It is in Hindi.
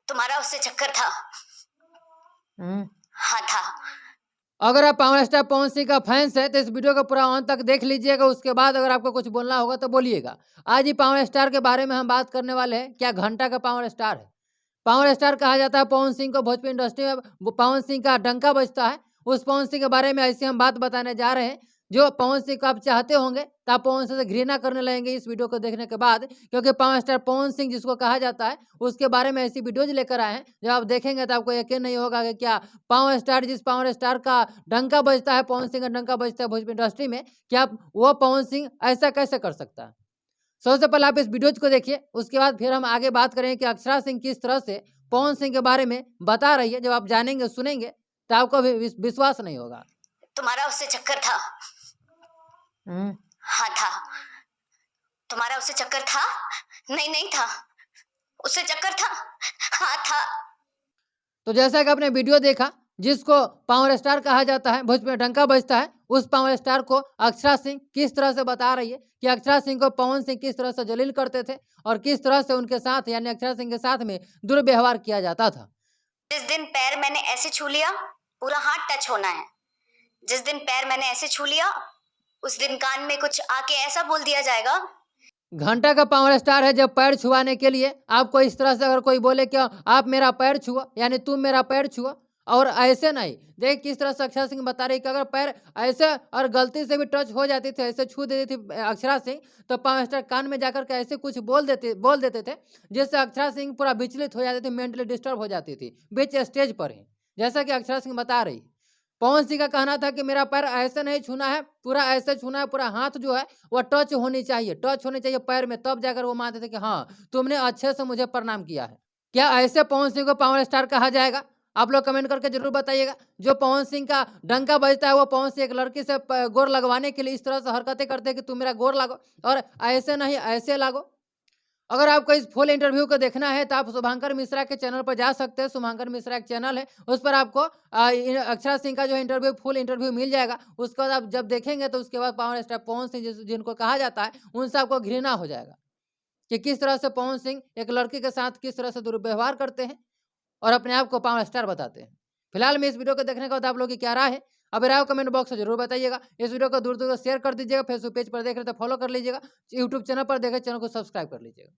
तुम्हारा उससे चक्कर था? हाँ था। अगर आप पावर स्टार पवन सिंह का फैंस है तो इस वीडियो को पूरा अंत तक देख लीजिएगा। उसके बाद अगर आपको कुछ बोलना होगा तो बोलिएगा। आज ही पावर स्टार के बारे में हम बात करने वाले हैं। क्या घंटा का पावर स्टार है? पावर स्टार कहा जाता है पवन सिंह को। भोजपुरी इंडस्ट्री में पवन सिंह का डंका बजता है। उस पवन सिंह के बारे में ऐसे हम बात बताने जा रहे हैं। जो पवन सिंह को आप चाहते होंगे तो आप पवन सिंह से घृणा करने लगेंगे इस वीडियो को देखने के बाद, क्योंकि पावर स्टार पवन सिंह जिसको कहा जाता है उसके बारे में ऐसी वीडियोज लेकर आए हैं। जब आप देखेंगे तो आपको यकीन नहीं होगा कि क्या पावर स्टार, जिस पावर स्टार का डंका बजता है, पवन सिंह का डंका बजता है भोजपुरी इंडस्ट्री में, क्या वो पवन सिंह ऐसा कैसे कर सकता है? सबसे पहले आप इस वीडियोज को देखिए। उसके बाद फिर हम आगे बात करेंगे कि अक्षरा सिंह किस तरह से पवन सिंह के बारे में बता रही है। जब आप जानेंगे सुनेंगे तो आपको भी विश्वास नहीं होगा। तुम्हारा उससे चक्कर था? हाँ था। तुम्हारा उससे चक्कर था? नहीं नहीं था। उससे चक्कर था? हाँ था। तो जैसा कि आपने वीडियो देखा, जिसको पावर स्टार कहा जाता है, भोजपुरी में डंका बजता है, उस पावर स्टार को अक्षरा सिंह किस तरह से बता रही है कि अक्षरा सिंह को पवन सिंह किस तरह से जलील करते थे और किस तरह से उनके साथ यानी अक्षरा सिंह के साथ में दुर्व्यवहार किया जाता था। जिस दिन पैर मैंने ऐसे छू लिया, पूरा हाथ टच होना है। जिस दिन पैर मैंने ऐसे छू लिया, उस दिन कान में कुछ आके ऐसा बोल दिया जाएगा। घंटा का पावर स्टार है। जब पैर छुआने के लिए आपको इस तरह से अगर कोई बोले कि आप मेरा पैर छुआ, यानी तुम मेरा पैर छुआ, और ऐसे नहीं, देख किस तरह से अक्षरा सिंह बता रही कि अगर पैर ऐसे और गलती से भी टच हो जाती थी, ऐसे छू देती थी अक्षरा सिंह, तो पावर स्टार कान में जाकर के ऐसे कुछ बोल देते थे, जिससे अक्षरा सिंह पूरा विचलित हो जाती थी, मेंटली डिस्टर्ब हो जाती थी बीच स्टेज पर ही, जैसा कि अक्षरा सिंह बता रही। पवन सिंह का कहना था कि मेरा पैर ऐसे नहीं छूना है, पूरा ऐसे छूना है, पूरा हाथ जो है वो टच होनी चाहिए पैर में, तब जाकर वो मानते थे कि हाँ तुमने अच्छे से मुझे प्रणाम किया है। क्या ऐसे पवन सिंह को पावर स्टार कहा जाएगा? आप लोग कमेंट करके जरूर बताइएगा। जो पवन सिंह का डंका बजता है वो पवन सिंह एक लड़की से गोर लगवाने के लिए इस तरह से हरकतें करते हैं कि तुम मेरा गोर लागो, और ऐसे नहीं ऐसे लागो। अगर आपको इस फुल इंटरव्यू को देखना है तो आप शुभांकर मिश्रा के चैनल पर जा सकते हैं। शुभांकर मिश्रा एक चैनल है, उस पर आपको अक्षरा सिंह का जो इंटरव्यू फुल इंटरव्यू मिल जाएगा। उसके बाद आप जब देखेंगे तो उसके बाद पावर स्टार पवन सिंह जिनको कहा जाता है उनसे आपको घृणा हो जाएगा कि किस तरह से पवन सिंह एक लड़की के साथ किस तरह से दुर्व्यवहार करते हैं और अपने आप को पावर स्टार बताते हैं। फिलहाल में इस वीडियो को देखने के बाद आप लोग की क्या राय है, अब राय कमेंट बॉक्स में जरूर बताइएगा। इस वीडियो को दूर दूर शेयर कर दीजिएगा। फेसबुक पेज पर देख रहे तो फॉलो कर लीजिएगा। यूट्यूब चैनल पर देखे चैनल को सब्सक्राइब कर लीजिएगा।